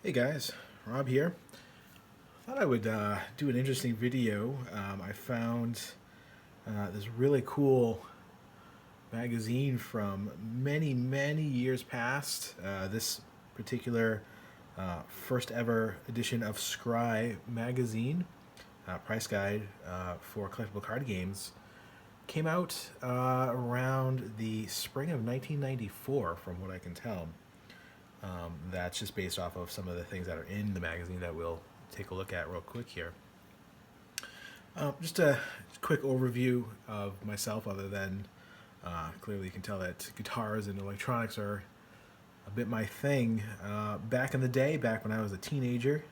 Hey guys, Rob here. Thought I would do an interesting video. I found this really cool magazine from many years past. This particular first ever edition of Scrye magazine, price guide for collectible card games, came out around the spring of 1994, from what I can tell. That's just based off of some of the things that are in the magazine that we'll take a look at real quick here. Just a quick overview of myself, other than clearly you can tell that guitars and electronics are a bit my thing. Back in the day, back when I was a teenager,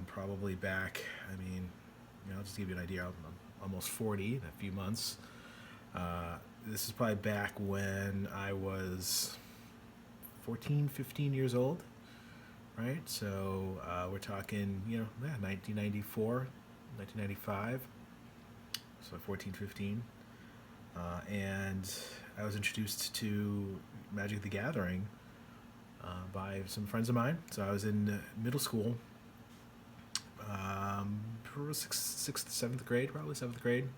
probably back, I'll just give you an idea. I'm almost 40 in a few months. This is probably back when I was 14, 15 years old, right? So we're talking, 1994, 1995, so 14, 15. And I was introduced to Magic the Gathering by some friends of mine. So I was in middle school, sixth, seventh grade, probably seventh grade,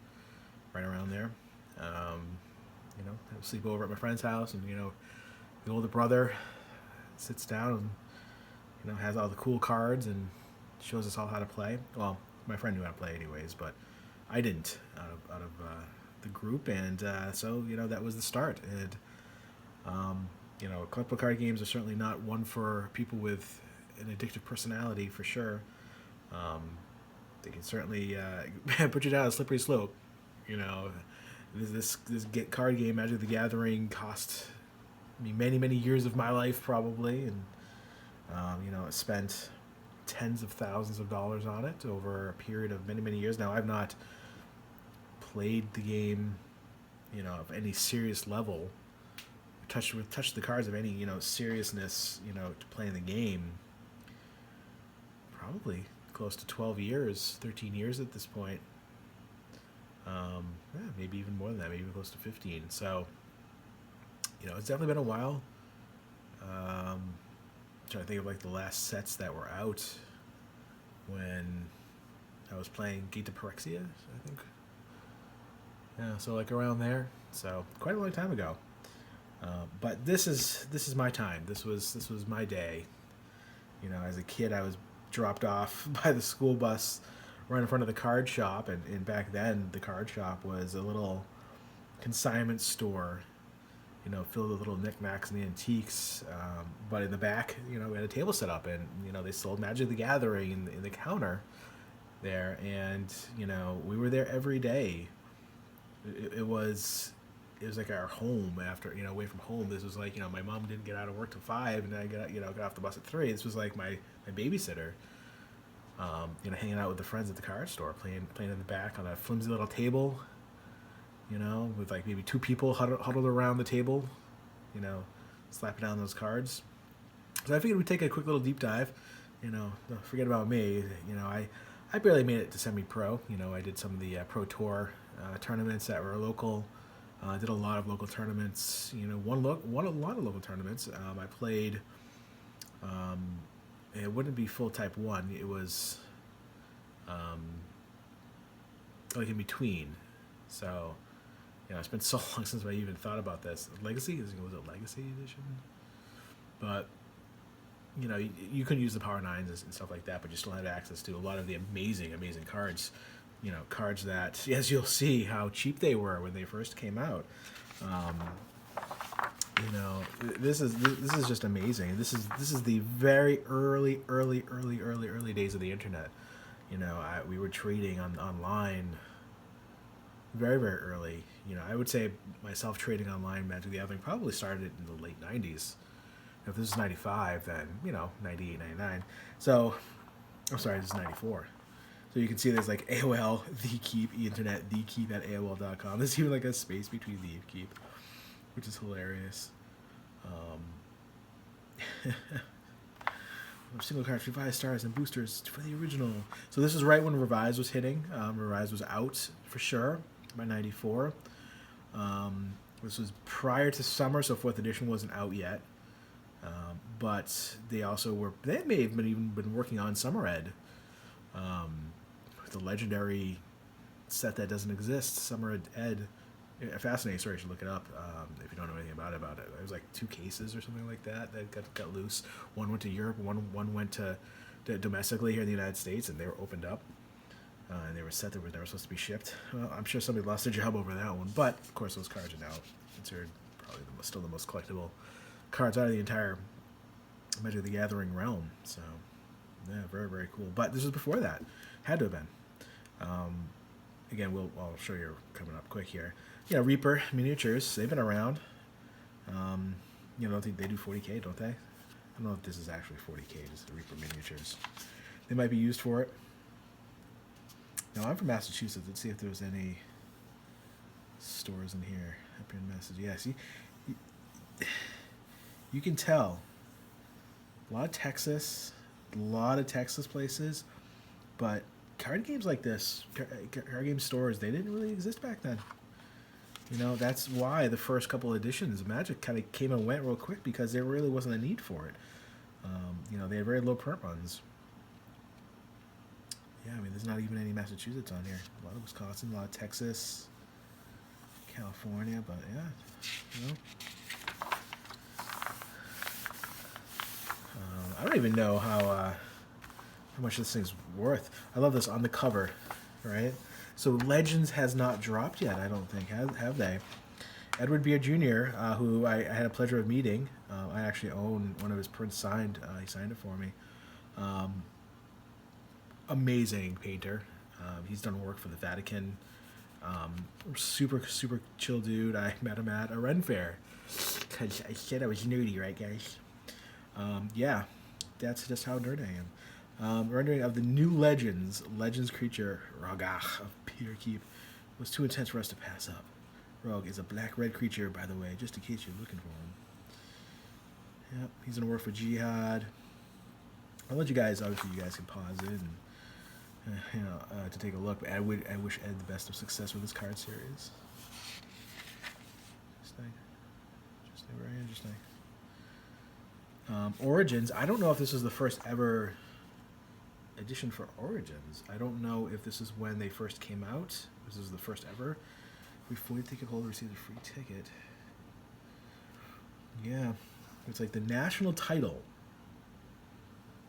right around there. I would sleep over at my friend's house, and the older brother sits down and has all the cool cards and shows us all how to play. Well, my friend knew how to play anyways, but I didn't out of the group, and so that was the start. And collectible card games are certainly not one for people with an addictive personality, for sure. They can certainly put you down a slippery slope. This card game, Magic the Gathering, cost me many years of my life, probably, and I spent tens of thousands of dollars on it over a period of many years. Now, I've not played the game, of any serious level, touched the cards of any seriousness, to playing the game. Probably close to 12 years, 13 years at this point. Maybe even more than that, maybe close to 15. So, it's definitely been a while. Trying to think of like the last sets that were out when I was playing Gate to Pyrexia, I think. Yeah, so like around there. So quite a long time ago. But this is my time. This was my day. As a kid, I was dropped off by the school bus right in front of the card shop, and back then the card shop was a little consignment store, filled with little knickknacks and antiques. But in the back, we had a table set up, and they sold Magic the Gathering in the counter there, and we were there every day. It was like our home after away from home. This was like my mom didn't get out of work till 5, and I got off the bus at 3. This was like my babysitter. Hanging out with the friends at the card store, playing in the back on a flimsy little table, with like maybe 2 people huddled around the table, slapping down those cards. So I figured we'd take a quick little deep dive. Don't forget about me. I barely made it to semi-pro. I did some of the Pro Tour tournaments that were local. I did a lot of local tournaments. Won a lot of local tournaments. I played. It wouldn't be full Type 1. It was like in between. So, it's been so long since I even thought about this. Legacy? Was it Legacy Edition? But, you couldn't use the Power 9s and stuff like that, but you still had access to a lot of the amazing cards. Cards that, as you'll see, how cheap they were when they first came out. This is just amazing. This is the very early days of the internet. We were trading online very early. I would say myself trading online Magic the Gathering probably started in the late 90s. If this is 95, then 98, 99. So, I'm sorry, this is 94. So you can see there's like AOL, The Keep, Internet, TheKeep at AOL.com. There's even like a space between The and Keep, which is hilarious. Single card for 5 stars and boosters for the original. So this is right when Revise was hitting. Revise was out for sure by 94. This was prior to summer, so 4th edition wasn't out yet. But they also were, they may have even been working on Summer Ed, the legendary set that doesn't exist, Summer Ed. A fascinating story. You should look it up if you don't know anything about it. There was like 2 cases or something like that got loose. One went to Europe. One went to domestically here in the United States, and they were opened up. And they were set that were never supposed to be shipped. Well, I'm sure somebody lost their job over that one. But of course, those cards are now considered probably still the most collectible cards out of the entire Magic the Gathering realm. So yeah, very, very cool. But this was before that. Had to have been. Again, I'll show you coming up quick here. Yeah, Reaper miniatures. They've been around. You know, they do 40K, don't they? I don't know if this is actually 40K. Just the Reaper miniatures. They might be used for it. Now I'm from Massachusetts. Let's see if there's any stores in here up here in Massachusetts. Yeah, see, you can tell. A lot of Texas places, but card games like this, card game stores, they didn't really exist back then. You know, that's why the first couple editions of Magic kind of came and went real quick, because there really wasn't a need for it. You know, they had very low print runs. Yeah, I mean, there's not even any Massachusetts on here. A lot of Wisconsin, a lot of Texas, California, but yeah, you know. I don't even know how much this thing's worth. I love this on the cover, right? So Legends has not dropped yet, I don't think, have they? Edward Beard Jr., who I had a pleasure of meeting. I actually own one of his prints signed. He signed it for me. Amazing painter. He's done work for the Vatican. Super, super chill dude. I met him at a Ren Fair. Because I said I was nerdy, right, guys? Yeah, that's just how nerd I am. Rendering of the new Legends creature, Rogach of Peter Keep, was too intense for us to pass up. Rogue is a black-red creature, by the way, just in case you're looking for him. Yep, he's going to work for Jihad. I'll let you guys, obviously you guys can pause it and, you know, to take a look. But I wish Ed the best of success with his card series. Interesting, very interesting. Origins, I don't know if this is the first ever edition for Origins. I don't know if this is when they first came out. This is the first ever. We fully ticket holder receives a free ticket. Yeah, it's like the national title.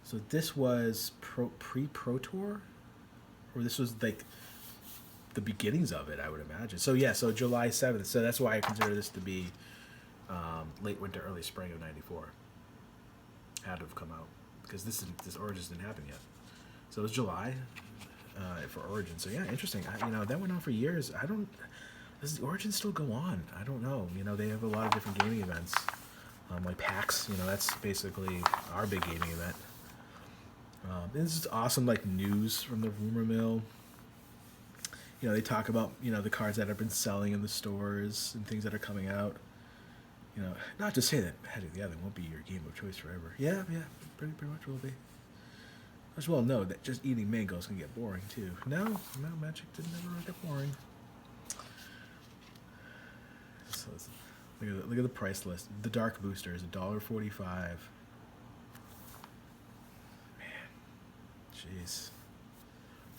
So this was pre-Pro Tour? Or this was like the beginnings of it, I would imagine. So yeah, so July 7th. So that's why I consider this to be late winter, early spring of '94. Had to have come out, because this Origins didn't happen yet. So it was July for Origins. So yeah, interesting. You know, that went on for years. Does the Origins still go on? I don't know. You know, they have a lot of different gaming events, like PAX. You know, that's basically our big gaming event. This is awesome, like news from the rumor mill. You know, they talk about, you know, the cards that have been selling in the stores and things that are coming out. You know, not to say that Magic the Gathering won't be your game of choice forever. Yeah, pretty much will be. As well know that just eating mangoes can get boring too. No, Magic didn't ever get boring. So look at the price list. The Dark Booster is $1.45. Man, jeez.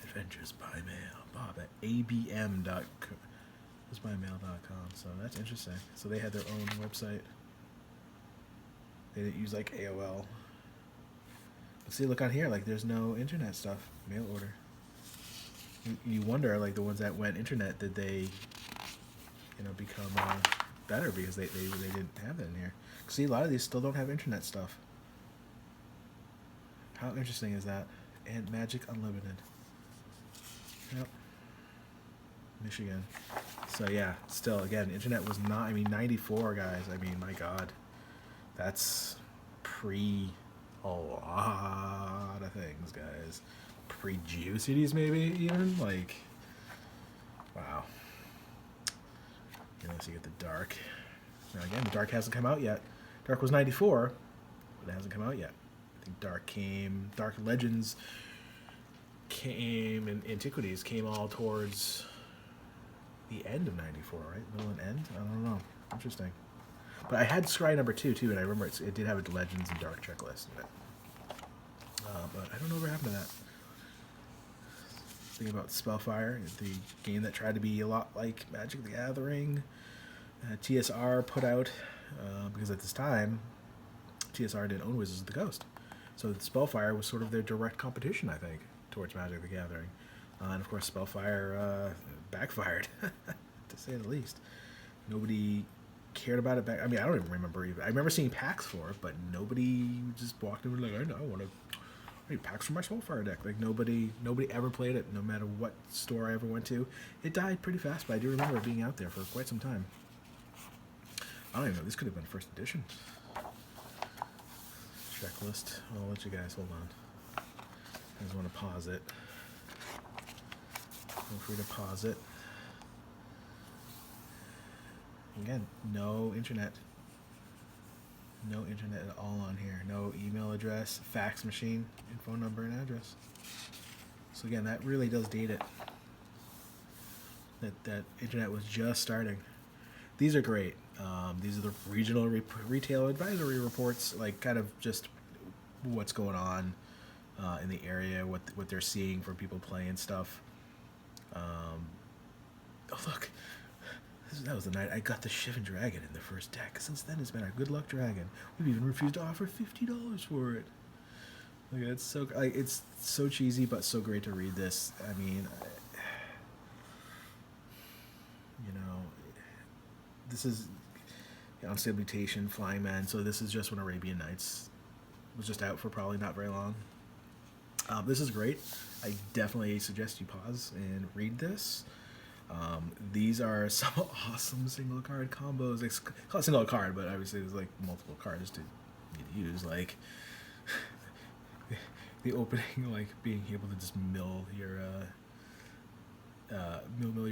Adventures by mail. Bob at abm.com. Bymail.com. So that's interesting. So they had their own website. They didn't use like AOL. But see, look on here, like there's no internet stuff. Mail order. You wonder, like the ones that went internet, did they, you know, become better because they didn't have that in here. See, a lot of these still don't have internet stuff. How interesting is that? And Magic Unlimited. Yep. Michigan. So yeah, still, again, internet was not, I mean, 94, guys, I mean, my God. That's pre a lot of things, guys. Pre-GeoCities, maybe, even? Like, wow. Unless you get the Dark. Now, again, the Dark hasn't come out yet. Dark was 94, but it hasn't come out yet. I think Dark Legends came, and Antiquities came all towards the end of '94, right? Middle and end? I don't know. Interesting. But I had Scrye number 2 too, and I remember it did have a Legends and Dark checklist in it. But I don't know what happened to that. Thinking about Spellfire, the game that tried to be a lot like Magic the Gathering. TSR put out, because at this time, TSR didn't own Wizards of the Coast. So Spellfire was sort of their direct competition, I think, towards Magic the Gathering. And of course, Spellfire backfired, to say the least. Nobody cared about it back. I mean, I don't even remember even. I remember seeing packs for it, but nobody just walked in and was like, I want to. I need packs for my Spellfire deck. Like nobody ever played it, no matter what store I ever went to. It died pretty fast, but I do remember it being out there for quite some time. I don't even know. This could have been first edition. Checklist. I'll let you guys hold on. I just want to pause it. Feel free to pause it. Again, no internet. No internet at all on here. No email address, fax machine, and phone number and address. So again, that really does date it. That internet was just starting. These are great. These are the regional retail advisory reports, like kind of just what's going on in the area, what they're seeing from people playing stuff. Oh look. That was the night I got the Shivan Dragon in the first deck. Since then, it's been our good luck dragon. We've even refused to offer $50 for it. Like it's so cheesy, but so great to read this. I mean, this is Unstable Mutation, Flying Man. So this is just when Arabian Nights was just out for probably not very long. This is great. I definitely suggest you pause and read this. These are some awesome single card combos. It's not single card, but obviously there's like multiple cards to use. Like the opening, like being able to just mill your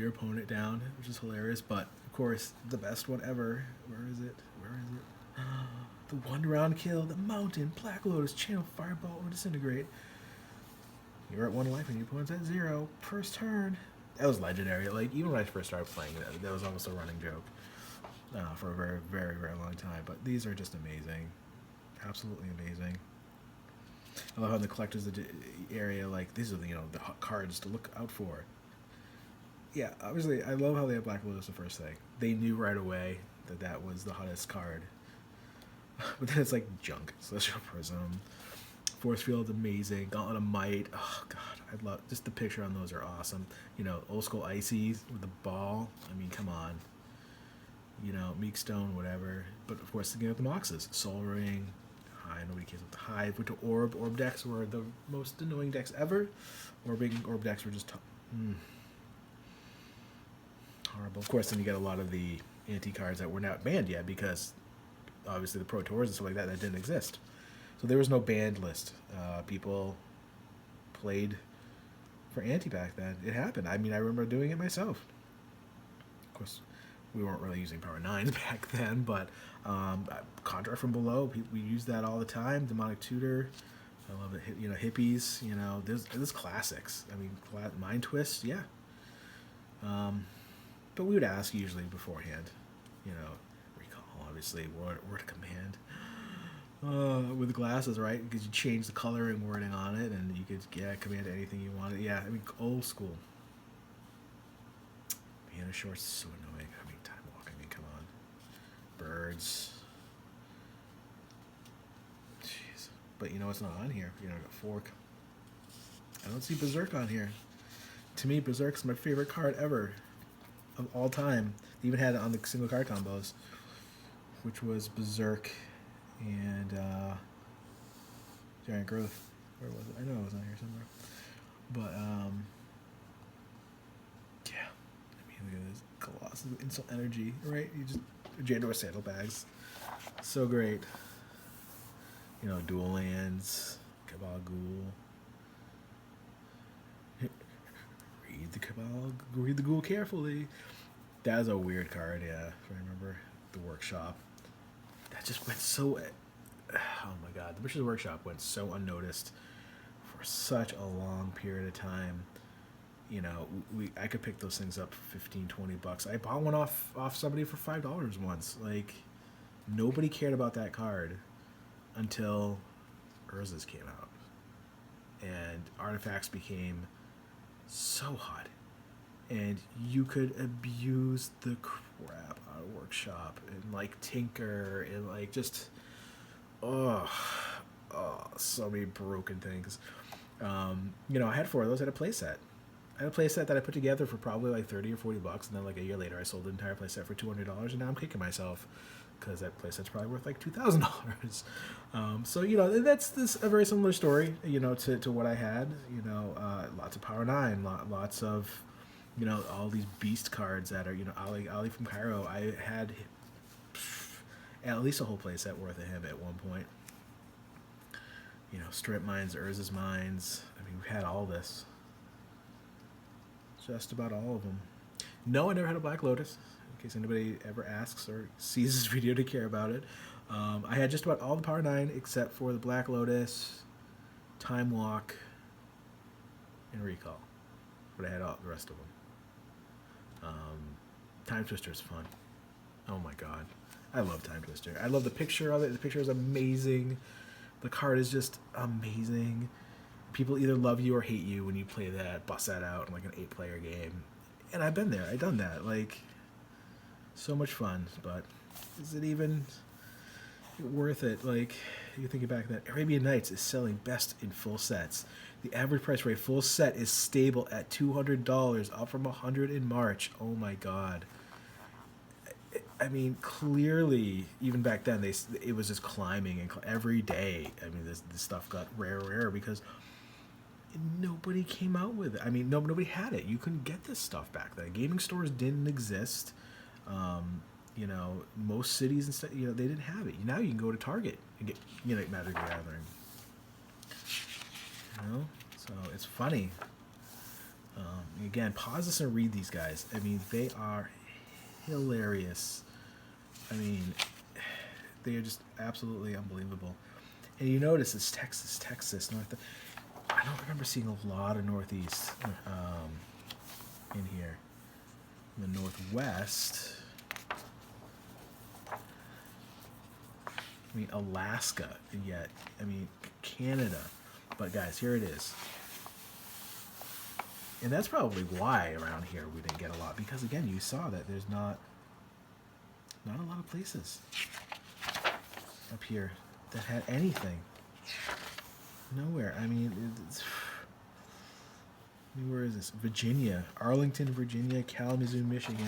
opponent down, which is hilarious. But of course, the best one ever. Where is it? The 1-round kill, the Mountain, Black Lotus, Channel Fireball, or Disintegrate. You're at 1 life and your opponent's at 0. First turn. That was legendary. Like, even when I first started playing that was almost a running joke for a very, very, very long time. But these are just amazing. Absolutely amazing. I love how in the collector's area, like, these are the cards to look out for. Yeah, obviously, I love how they have Black Lotus the first thing. They knew right away that was the hottest card. But then it's like junk. Celestial Prism. Force Field, amazing. Gauntlet of Might. Oh, God. I love just the picture on those are awesome. Old school Ices with the ball. I mean, come on. Meek Stone, whatever. But of course, with the Moxes. Soul Ring. Hive. Nobody cares about the Hive. Went to Orb. Orb decks were the most annoying decks ever. Orb decks were just horrible. Of course, then you get a lot of the anti cards that were not banned yet because obviously the Pro Tours and stuff like that didn't exist. So there was no banned list. People played for anti back then. It happened. I mean, I remember doing it myself. Of course, we weren't really using Power 9s back then, but Contract from Below, we used that all the time. Demonic Tutor, I love it. Hippies, there's classics. I mean, Mind Twist, yeah. But we would ask usually beforehand, recall, obviously, word command. With glasses, right? Because you change the color and wording on it, and you could command anything you wanted. Yeah, I mean, old school. Piano Shorts is so annoying. I mean, Time Walk. I mean, come on. Birds. Jeez. But it's not on here. I got Fork. I don't see Berserk on here. To me, Berserk's my favorite card ever of all time. They even had it on the single card combos, which was Berserk and Giant Growth. Where was it? I know it was on here somewhere. But yeah, I mean, look at this Colossus Insult Energy, right? You just Jandor Saddlebags, so great. Dual Lands, Cabal Ghoul. Read the Ghoul carefully. That was a weird card, yeah. If I remember the Workshop. That just went so. Oh my God, the Witch's Workshop went so unnoticed for such a long period of time. I could pick those things up for $15-20. I bought one off somebody for $5 once. Like, Nobody cared about that card until Urza's came out. And artifacts became so hot. And you could abuse the crap out of Workshop and like tinker and like just so many broken things. I had 4 of those. I had a playset. I had a playset that I put together for probably like $30 or $40, and then like a year later, I sold the entire playset for $200, and now I'm kicking myself because that playset's probably worth like $2,000. So that's a very similar story, to what I had. Lots of Power 9, lots of all these beast cards that are Ali from Cairo. I had at least a whole playset worth of him at one point. Strip Mines, Urza's Mines. I mean, we've had all this. Just about all of them. No, I never had a Black Lotus, in case anybody ever asks or sees this video to care about it. I had just about all the Power 9 except for the Black Lotus, Time Walk, and Recall. But I had all the rest of them. Time Twister is fun. Oh my god. I love Time Twister. I love the picture of it. The picture is amazing. The card is just amazing. People either love you or hate you when you play that, bust that out in like an 8-player game. And I've been there. I've done that. Like, so much fun. But is it even worth it? Like, you think back that Arabian Nights is selling best in full sets. The average price for a full set is stable at $200, up from $100 in March. Oh my god. I mean, clearly, even back then, it was just climbing, and every day, I mean, this stuff got rarer because nobody came out with it. I mean, nobody had it. You couldn't get this stuff back then. Gaming stores didn't exist. Most cities and stuff, they didn't have it. Now you can go to Target and get, Magic the Gathering. So it's funny. Again, pause this and read these guys. I mean, they are hilarious. I mean, they are just absolutely unbelievable. And you notice it's Texas, North. I don't remember seeing a lot of Northeast in here. In the Northwest, I mean, Alaska, and yet, I mean, Canada. But guys, here it is. And that's probably why around here we didn't get a lot, because again, you saw that there's not a lot of places up here that had anything. Nowhere. I mean, where is this? Virginia, Arlington, Virginia, Kalamazoo, Michigan,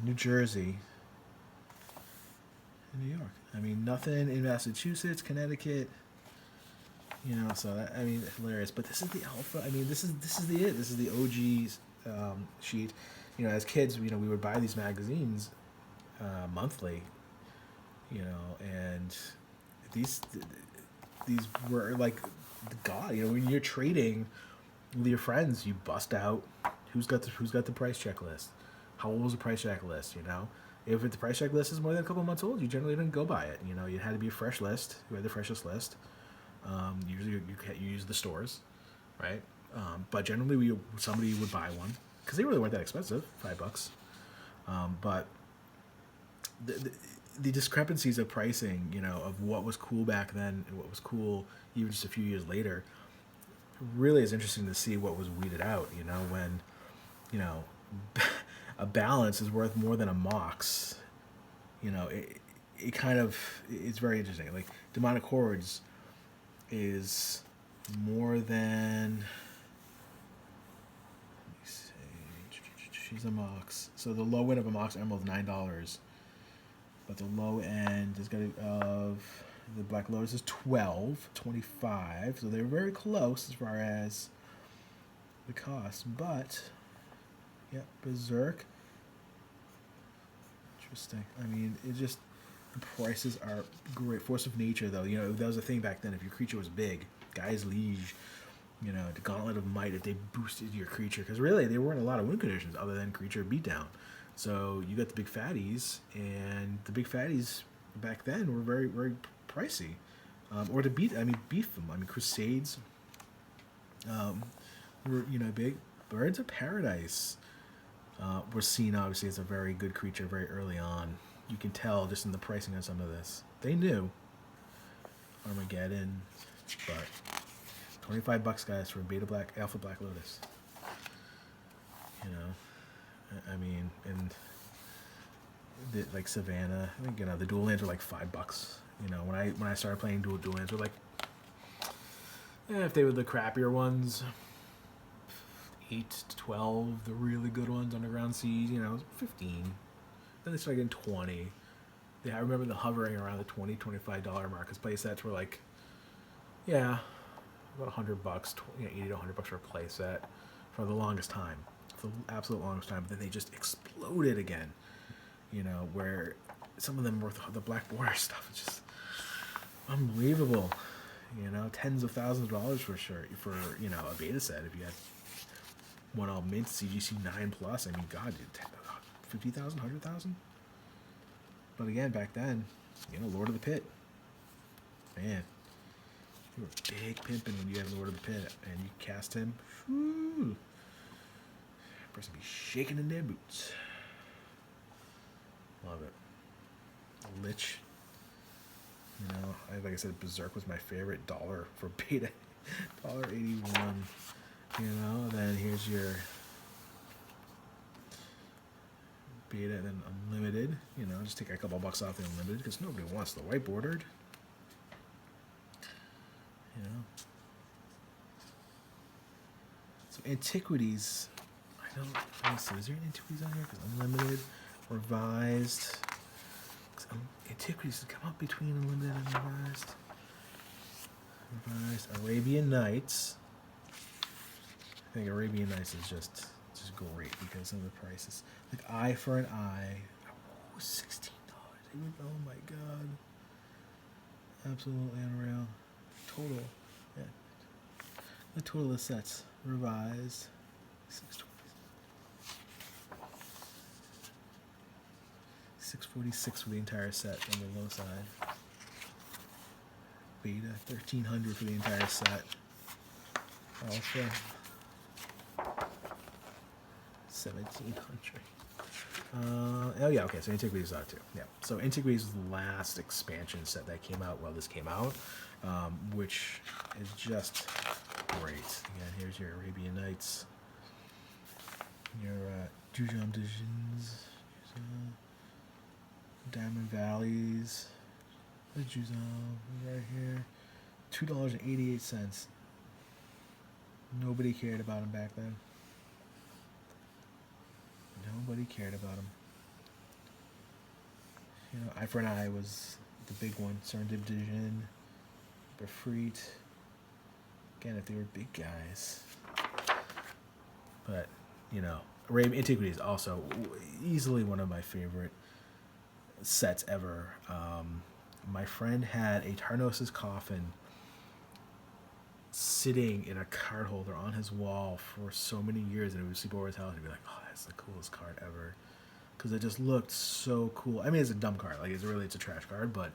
New Jersey, and New York. I mean, nothing in Massachusetts, Connecticut. So that, I mean, hilarious. But this is the alpha. I mean, this is it. This is the OG sheet. As kids, we would buy these magazines monthly. And these were like the god. When you're trading with your friends, you bust out who's got the price check list. How old was the price check list? If the price check list is more than a couple months old, you generally didn't go by it. You had to be a fresh list. Who had the freshest list? Usually you use the stores, right? But generally somebody would buy one because they really weren't that expensive, $5. But the discrepancies of pricing, of what was cool back then and what was cool even just a few years later, really is interesting to see what was weeded out. When a balance is worth more than a Mox. It kind of, it's very interesting. Like Demonic Hordes is more than, let me see, she's a Mox. So the low end of a Mox Emerald is $9, but the low end is going to of the Black Lotus is $12.25. So they're very close as far as the cost. But yeah, Berserk. Interesting. I mean, it just, the prices are great. Force of Nature, though, that was a thing back then. If your creature was big, Guy's Liege, the Gauntlet of Might, if they boosted your creature, because really there weren't a lot of win conditions other than creature beatdown. So you got the big fatties, and the big fatties back then were very, very pricey. Or to beef them. I mean, Crusades were, big. Birds of Paradise. We're seen obviously as a very good creature very early on. You can tell just in the pricing on some of this. They knew Armageddon, but $25 guys for a beta black, alpha black lotus. You know, I mean, and like Savannah, I think the dual lands were like $5. You know, when I started playing dual lands were like, if they were the crappier ones, 8 to 12. The really good ones, Underground Siege, 15. Then they started getting 20. Yeah, I remember them hovering around the $20, $25 mark. Because play sets were like, yeah, about $100, $80 to $100 for a play set for the longest time, for the absolute longest time. But then they just exploded again. Where some of them were the black border stuff. It's just unbelievable. Tens of thousands of dollars for sure for a beta set if you had one all mint CGC 9+. I mean, God, dude, 50,000, 100,000. But again, back then, Lord of the Pit, man, you were big pimping when you had Lord of the Pit and you cast him. Whoo, person be shaking in their boots. Love it. Lich. Like I said, Berserk was my favorite. $1 for beta. $1.81. Then here's your beta and then unlimited. Just take a couple bucks off the unlimited because nobody wants the white bordered. So antiquities. Let me see. Is there an antiquities on here? Because unlimited, revised. Antiquities come up between unlimited and revised. Arabian Nights. I think Arabian Nights is just great because of the prices. Like Eye for an Eye, $16. Oh my God, absolutely unreal. Total, yeah. The total of sets revised, $6.20. $6.46 for the entire set on the low side. Beta $1,300 for the entire set. Alpha $1,700. Oh yeah, okay. So Antiquities are too. Yeah. So Antiquities was the last expansion set that came out while this came out, which is just great. Again, here's your Arabian Nights, your Jujam Divisions. Diamond Valleys. There's Juzam right here. $2.88. Nobody cared about him back then. Nobody cared about him. Eye for an Eye was the big one. Serendip Division. Befreet. Again, if they were big guys. But, Arabian Antiquities also easily one of my favorite sets ever. My friend had a Tarnosis coffin sitting in a card holder on his wall for so many years, and it would sleep over his house and be like, oh, that's the coolest card ever, because it just looked so cool. I mean, it's a dumb card, like it's a trash card, but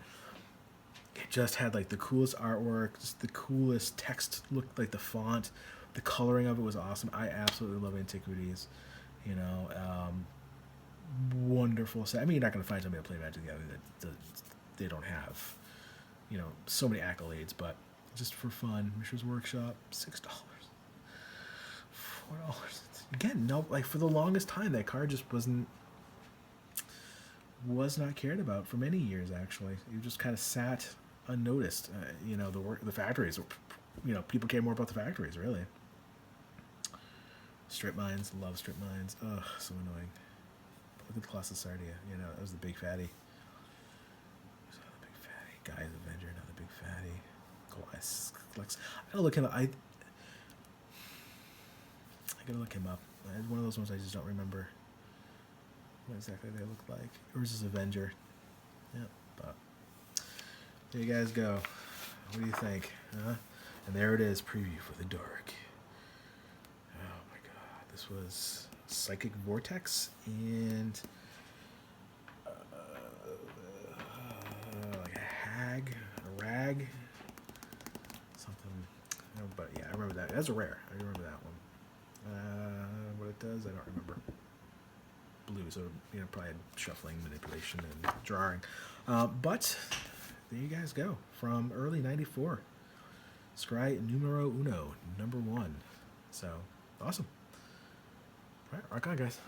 it just had like the coolest artwork, just the coolest text, looked like the font, the coloring of it was awesome. I absolutely love Antiquities. Wonderful set. I mean, you're not going to find somebody to play Magic together that they don't have, so many accolades, but just for fun. Mishra's Workshop, $6, $4. Again, no, like for the longest time, that card just was not cared about for many years. Actually, it just kind of sat unnoticed. The factories. People care more about the factories, really. Strip mines, love strip mines. Ugh, so annoying. Look at the Colossus Sardia. That was the big fatty. Guy's Avenger, another big fatty. Goliath. I gotta look him up. I gotta look him up. It's one of those ones I just don't remember what exactly they look like. Or is this Avenger? Yep. But there you guys go. What do you think? Huh? And there it is, preview for the dark. Oh my God, this was Psychic Vortex and like a rag, something. But yeah, I remember that. That's a rare. I remember that one. What it does, I don't remember. So probably shuffling, manipulation, and drawing. But there you guys go from early '94. Scrye numero uno, number 1. So awesome. All right, rock on, guys.